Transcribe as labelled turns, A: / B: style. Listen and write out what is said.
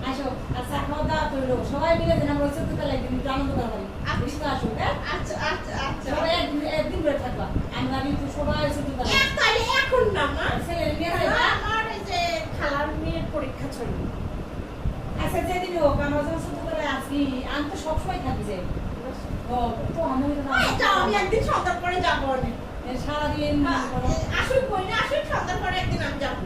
A: আসো আচ্ছা খাওয়া দাওয়া করলো সবাই মিলে যেন আমরা চতুর্থ একদিন একটু আনন্দ করা পারি আপনি আসো হ্যাঁ
B: আচ্ছা আচ্ছা আচ্ছা
A: সবাই একদিন করে থাকবা আমরা কিন্তু সবাই চতুর্থ
B: তাহলে এখন না মা
A: ছেলের বিয়ে হয়
B: আমার এই যে খালার মেয়ের পরীক্ষা চলবে
A: আচ্ছা যেদিন হোক আমরা যখন চতুর্থ আছি আমি তো সবসময় থাকি যে ও তো আমি
B: আমি একদিন সন্ধ্যার পরে যাবো অনেক
A: সারাদিন
B: আসুন কই না আসুন সন্ধ্যার পরে একদিন আমি যাবো